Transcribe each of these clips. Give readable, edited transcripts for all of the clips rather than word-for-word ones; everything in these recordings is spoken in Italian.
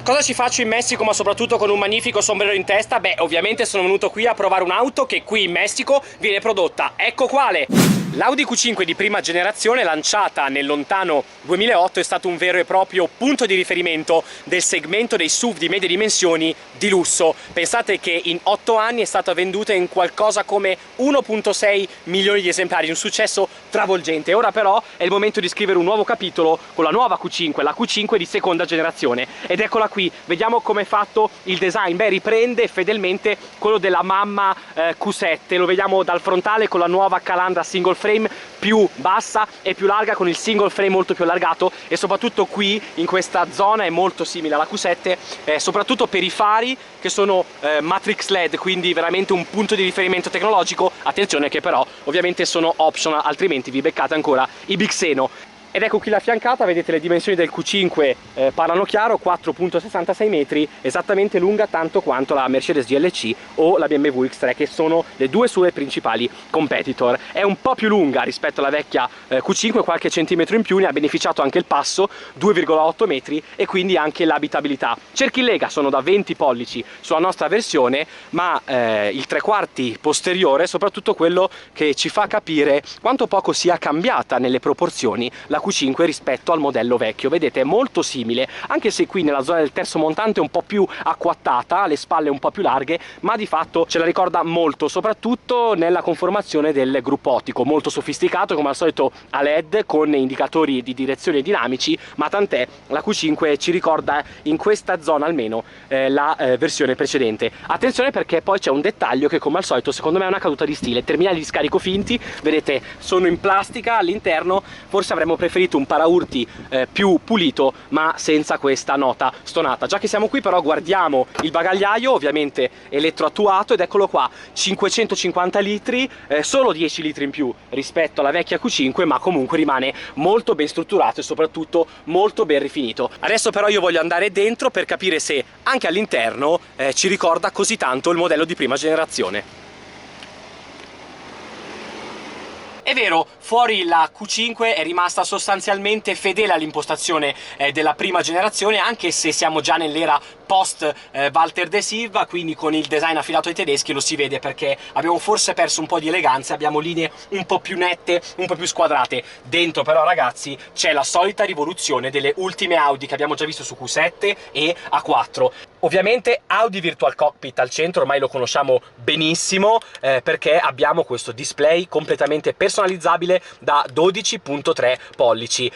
Cosa ci faccio in Messico, ma soprattutto con un magnifico sombrero in testa? Beh, ovviamente sono venuto qui a provare un'auto che qui in Messico viene prodotta. Ecco quale! L'Audi Q5 di prima generazione, lanciata nel lontano 2008, è stato un vero e proprio punto di riferimento del segmento dei SUV di medie dimensioni di lusso. Pensate che in 8 anni è stata venduta in qualcosa come 1,6 milioni di esemplari, un successo travolgente. Ora però è il momento di scrivere un nuovo capitolo con la nuova Q5, la Q5 di seconda generazione. Ed eccola qui, vediamo come è fatto il design. Beh, riprende fedelmente quello della mamma Q7, lo vediamo dal frontale con la nuova calandra single frame più bassa e più larga, con il single frame molto più allargato, e soprattutto qui in questa zona è molto simile alla Q7, soprattutto per i fari che sono matrix LED, quindi veramente un punto di riferimento tecnologico. Attenzione che però ovviamente sono optional, altrimenti vi beccate ancora i Bixeno. Ed ecco qui la fiancata, vedete le dimensioni del Q5 parlano chiaro, 4,66 metri, esattamente lunga tanto quanto la Mercedes GLC o la BMW X3, che sono le due sue principali competitor. È un po' più lunga rispetto alla vecchia Q5, qualche centimetro in più, ne ha beneficiato anche il passo, 2,8 metri, e quindi anche l'abitabilità. Cerchi in lega sono da 20 pollici sulla nostra versione, ma il 3/4 posteriore è soprattutto quello che ci fa capire quanto poco sia cambiata nelle proporzioni la Q5 rispetto al modello vecchio. Vedete, è molto simile, anche se qui nella zona del terzo montante è un po' più acquattata, le spalle un po' più larghe, ma di fatto ce la ricorda molto, soprattutto nella conformazione del gruppo ottico, molto sofisticato come al solito a LED con indicatori di direzione dinamici, ma tant'è, la Q5 ci ricorda in questa zona almeno la versione precedente. Attenzione, perché poi c'è un dettaglio che come al solito secondo me è una caduta di stile: terminali di scarico finti, vedete, sono in plastica all'interno. Forse avremmo preferito un paraurti più pulito, ma senza questa nota stonata. Già che siamo qui però guardiamo il bagagliaio, ovviamente elettroattuato, ed eccolo qua, 550 litri, solo 10 litri in più rispetto alla vecchia Q5, ma comunque rimane molto ben strutturato e soprattutto molto ben rifinito. Adesso però io voglio andare dentro per capire se anche all'interno ci ricorda così tanto il modello di prima generazione. È vero, fuori la Q5 è rimasta sostanzialmente fedele all'impostazione della prima generazione, anche se siamo già nell'era post Walter de Silva, quindi con il design affidato ai tedeschi lo si vede, perché abbiamo forse perso un po' di eleganza, abbiamo linee un po' più nette, un po' più squadrate. Dentro però, ragazzi, c'è la solita rivoluzione delle ultime Audi che abbiamo già visto su Q7 e A4. Ovviamente Audi Virtual Cockpit al centro, ormai lo conosciamo benissimo, perché abbiamo questo display completamente personalizzabile da 12,3 pollici.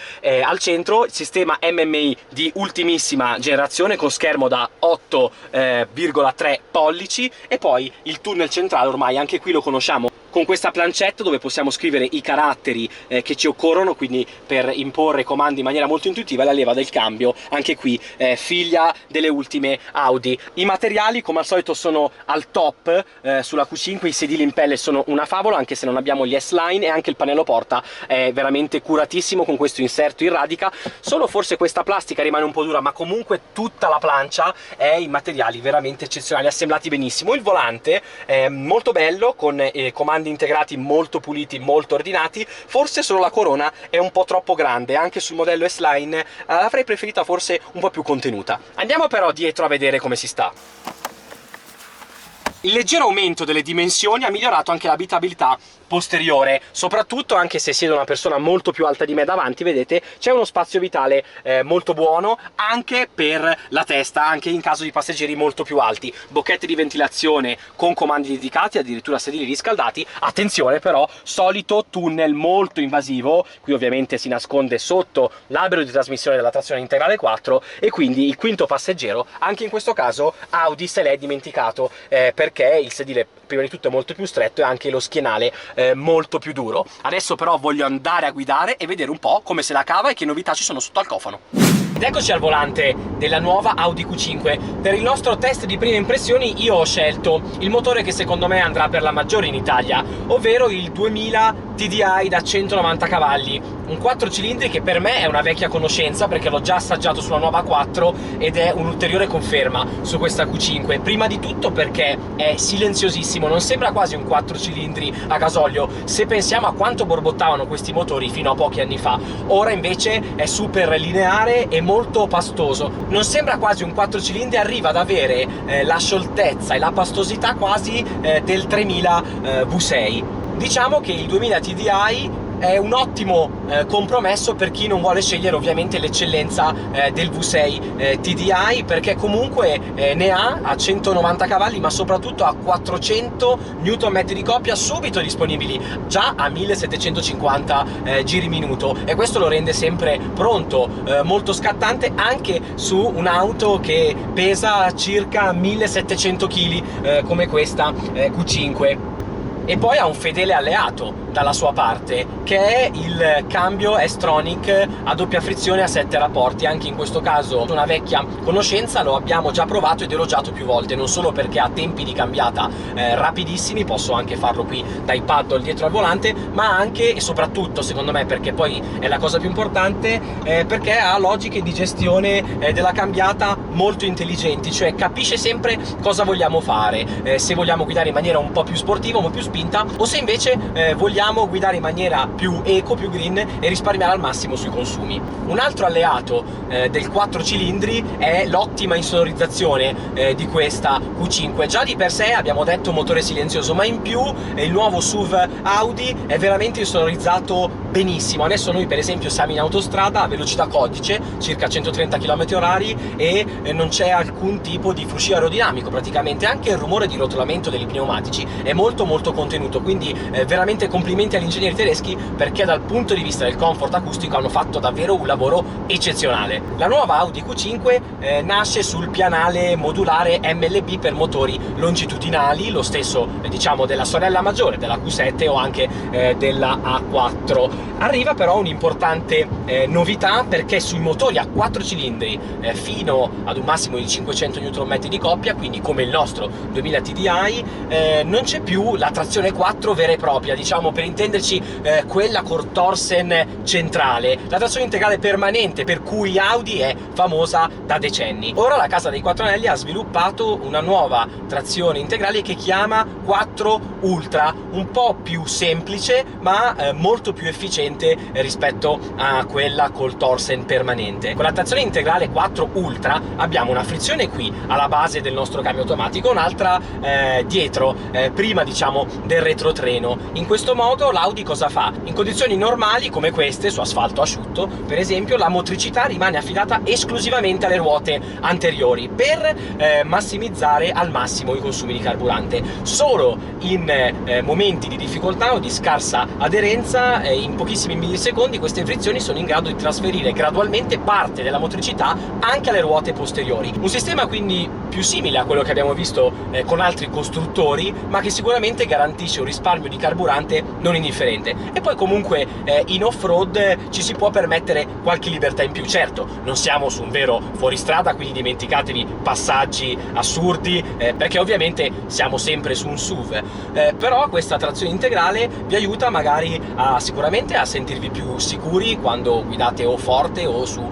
Al centro il sistema MMI di ultimissima generazione con schermo da 8,3 pollici, e poi il tunnel centrale, ormai anche qui lo conosciamo, con questa plancetta dove possiamo scrivere i caratteri che ci occorrono, quindi per imporre comandi in maniera molto intuitiva. La leva del cambio, anche qui figlia delle ultime Audi. I materiali come al solito sono al top sulla Q5, i sedili in pelle sono una favola, anche se non abbiamo gli S-Line, e anche il pannello porta è veramente curatissimo con questo inserto in radica. Solo forse questa plastica rimane un po' dura, ma comunque tutta la plancia è in materiali veramente eccezionali, assemblati benissimo. Il volante è molto bello, con comandi integrati molto puliti, molto ordinati. Forse solo la corona è un po' troppo grande, anche sul modello S-Line avrei preferita forse un po' più contenuta. Andiamo però dietro a vedere come si sta. Il leggero aumento delle dimensioni ha migliorato anche l'abitabilità posteriore, soprattutto anche se siedo una persona molto più alta di me davanti, vedete, c'è uno spazio vitale molto buono anche per la testa, anche in caso di passeggeri molto più alti. Bocchette di ventilazione con comandi dedicati, addirittura sedili riscaldati. Attenzione però, solito tunnel molto invasivo, qui ovviamente si nasconde sotto l'albero di trasmissione della trazione integrale 4, e quindi il quinto passeggero, anche in questo caso Audi se l'è dimenticato, perché il sedile prima di tutto è molto più stretto e anche lo schienale molto più duro. Adesso però voglio andare a guidare e vedere un po' come se la cava e che novità ci sono sotto al cofano. Ed eccoci al volante della nuova Audi Q5. Per il nostro test di prime impressioni io ho scelto il motore che secondo me andrà per la maggiore in Italia, ovvero il 2000 TDI da 190 cavalli, un 4 cilindri che per me è una vecchia conoscenza, perché l'ho già assaggiato sulla nuova 4 ed è un'ulteriore conferma su questa Q5. Prima di tutto perché è silenziosissimo, non sembra quasi un 4 cilindri a gasolio se pensiamo a quanto borbottavano questi motori fino a pochi anni fa. Ora invece è super lineare e molto pastoso. Non sembra quasi un 4 cilindri, arriva ad avere la scioltezza e la pastosità quasi del 3000 V6. Diciamo che il 2000 TDI è un ottimo compromesso per chi non vuole scegliere ovviamente l'eccellenza del V6 TDI, perché comunque ne ha 190 cavalli, ma soprattutto ha 400 Nm di coppia subito disponibili, già a 1750 giri minuto, e questo lo rende sempre pronto, molto scattante anche su un'auto che pesa circa 1700 kg come questa Q5. E poi ha un fedele alleato dalla sua parte, che è il cambio S-Tronic a doppia frizione a 7 rapporti. Anche in questo caso una vecchia conoscenza, lo abbiamo già provato ed elogiato più volte, non solo perché ha tempi di cambiata rapidissimi, posso anche farlo qui dai paddle dietro al volante, ma anche e soprattutto, secondo me, perché poi è la cosa più importante, perché ha logiche di gestione della cambiata molto intelligenti, cioè capisce sempre cosa vogliamo fare, se vogliamo guidare in maniera un po' più sportiva, un po' più spinta, o se invece vogliamo guidare in maniera più eco, più green e risparmiare al massimo sui consumi. Un altro alleato del 4 cilindri è l'ottima insonorizzazione di questa Q5. Già di per sé abbiamo detto motore silenzioso, ma in più il nuovo SUV Audi è veramente insonorizzato benissimo. Adesso noi per esempio siamo in autostrada a velocità codice, circa 130 km/h, e non c'è alcun tipo di fruscio aerodinamico, praticamente anche il rumore di rotolamento degli pneumatici è molto contenuto, quindi veramente complimenti agli ingegneri tedeschi, perché dal punto di vista del comfort acustico hanno fatto davvero un lavoro eccezionale. La nuova Audi Q5 nasce sul pianale modulare MLB per motori longitudinali, lo stesso diciamo della sorella maggiore, della Q7 o anche della A4. Arriva però un'importante novità, perché sui motori a 4 cilindri fino ad un massimo di 500 Nm di coppia, quindi come il nostro 2000 TDI, non c'è più la trazione 4 vera e propria, diciamo, per intenderci quella Core Torsen centrale, la trazione integrale permanente per cui Audi è famosa da decenni. Ora la casa dei 4 anelli ha sviluppato una nuova trazione integrale che chiama 4 Ultra, un po' più semplice ma molto più efficiente rispetto a quella col Torsen permanente. Con la trazione integrale 4 Ultra abbiamo una frizione qui alla base del nostro cambio automatico, un'altra dietro, prima diciamo del retrotreno. In questo modo l'Audi cosa fa? In condizioni normali come queste, su asfalto asciutto per esempio, la motricità rimane affidata esclusivamente alle ruote anteriori per massimizzare al massimo i consumi di carburante. Solo in momenti di difficoltà o di scarsa aderenza, in pochissimi millisecondi, queste frizioni sono in grado di trasferire gradualmente parte della motricità anche alle ruote posteriori. Un sistema quindi più simile a quello che abbiamo visto con altri costruttori, ma che sicuramente garantisce un risparmio di carburante non indifferente. E poi comunque in off-road ci si può permettere qualche libertà in più. Certo, non siamo su un vero fuoristrada, quindi dimenticatevi passaggi assurdi, perché ovviamente siamo sempre su un SUV, però questa trazione integrale vi aiuta magari sicuramente a sentirvi più sicuri quando guidate o forte o su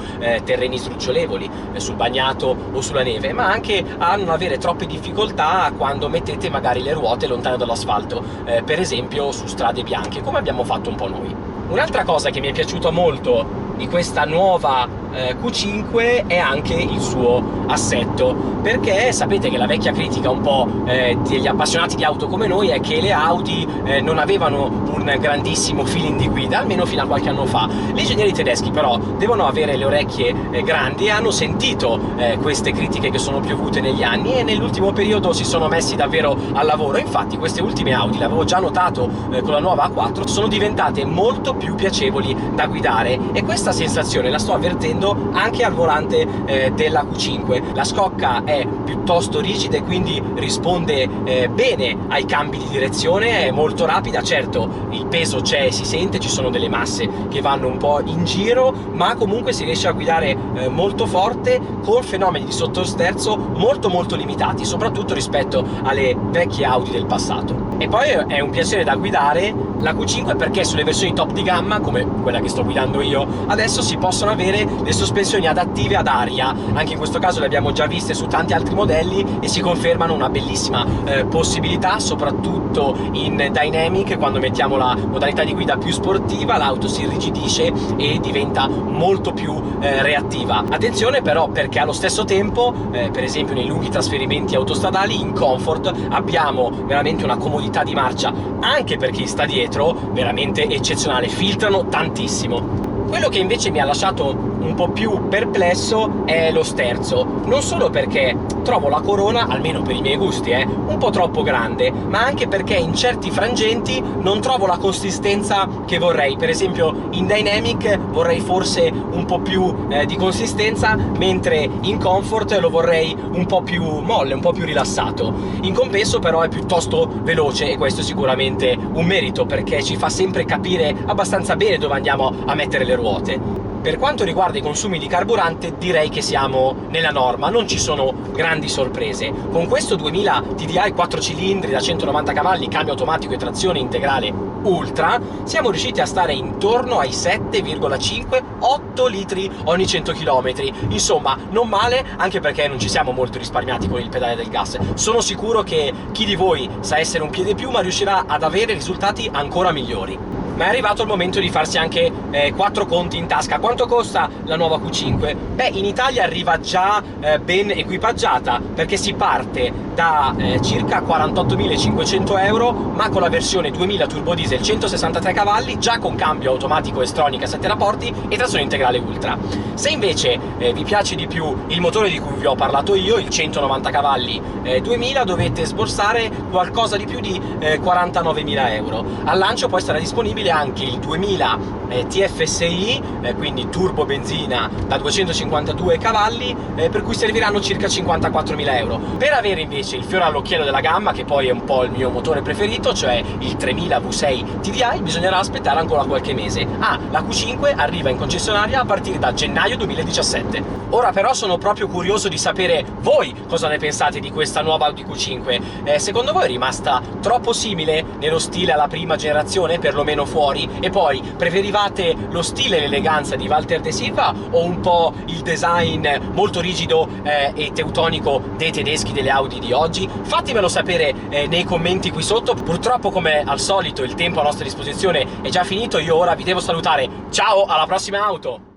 terreni sdrucciolevoli, sul bagnato o sulla neve, ma anche a non avere troppe difficoltà quando mettete magari le ruote lontane dall'asfalto, per esempio su strade bianche, come abbiamo fatto un po' noi. Un'altra cosa che mi è piaciuta molto di questa nuova Q5 è anche il suo assetto, perché sapete che la vecchia critica un po' degli appassionati di auto come noi è che le Audi non avevano un grandissimo feeling di guida, almeno fino a qualche anno fa. Gli ingegneri tedeschi però devono avere le orecchie grandi e hanno sentito queste critiche che sono piovute negli anni, e nell'ultimo periodo si sono messi davvero al lavoro. Infatti queste ultime Audi, l'avevo già notato con la nuova A4, sono diventate molto più piacevoli da guidare, e questa sensazione la sto avvertendo anche al volante della Q5. La scocca è piuttosto rigida e quindi risponde bene ai cambi di direzione, è molto rapida. Certo, il peso c'è, si sente, ci sono delle masse che vanno un po' in giro, ma comunque si riesce a guidare molto forte, con fenomeni di sottosterzo molto limitati, soprattutto rispetto alle vecchie Audi del passato. E poi è un piacere da guidare la Q5 perché sulle versioni top di gamma, come quella che sto guidando io, adesso si possono avere le sospensioni adattive ad aria. Anche in questo caso le abbiamo già viste su tanti altri modelli e si confermano una bellissima possibilità, soprattutto in Dynamic. Quando mettiamo la modalità di guida più sportiva, l'auto si irrigidisce e diventa molto più reattiva. Attenzione però, perché allo stesso tempo, per esempio nei lunghi trasferimenti autostradali, in comfort abbiamo veramente una comodità di marcia, anche per chi sta dietro, veramente eccezionale. Filtrano tantissimo. Quello che invece mi ha lasciato un po' più perplesso è lo sterzo, non solo perché trovo la corona, almeno per i miei gusti, un po' troppo grande, ma anche perché in certi frangenti non trovo la consistenza che vorrei. Per esempio in Dynamic vorrei forse un po' più di consistenza, mentre in Comfort lo vorrei un po' più molle, un po' più rilassato. In compenso però è piuttosto veloce e questo è sicuramente un merito, perché ci fa sempre capire abbastanza bene dove andiamo a mettere le ruote. Per quanto riguarda i consumi di carburante, direi che siamo nella norma, non ci sono grandi sorprese. Con questo 2000 TDI 4 cilindri da 190 cavalli, cambio automatico e trazione integrale Ultra, siamo riusciti a stare intorno ai 7,5-8 litri ogni 100 km. Insomma, non male, anche perché non ci siamo molto risparmiati con il pedale del gas. Sono sicuro che chi di voi sa essere un piede piuma riuscirà ad avere risultati ancora migliori. Ma è arrivato il momento di farsi anche 4 conti in tasca. Quanto costa la nuova Q5? Beh, in Italia arriva già ben equipaggiata, perché si parte da circa 48.500 euro, ma con la versione 2000 turbo diesel 163 cavalli, già con cambio automatico S-Tronic a 7 rapporti e trazione integrale Ultra. Se invece vi piace di più il motore di cui vi ho parlato io, il 190 cavalli 2000, dovete sborsare qualcosa di più di 49.000 euro. Al lancio poi sarà disponibile anche il 2000 TFSI, quindi turbo benzina da 252 cavalli, per cui serviranno circa 54.000 euro. Per avere invece il fiore all'occhiello della gamma, che poi è un po' il mio motore preferito, cioè il 3000 V6 TDI, bisognerà aspettare ancora qualche mese. La Q5 arriva in concessionaria a partire da gennaio 2017. Ora però sono proprio curioso di sapere voi cosa ne pensate di questa nuova Audi Q5. Secondo voi è rimasta troppo simile nello stile alla prima generazione, perlomeno fuori, e poi preferivate lo stile e l'eleganza di Walter De Silva o un po' il design molto rigido e teutonico dei tedeschi delle Audi di oggi? Fatemelo sapere nei commenti qui sotto. Purtroppo, come al solito, il tempo a nostra disposizione è già finito. Io ora vi devo salutare. Ciao, alla prossima auto!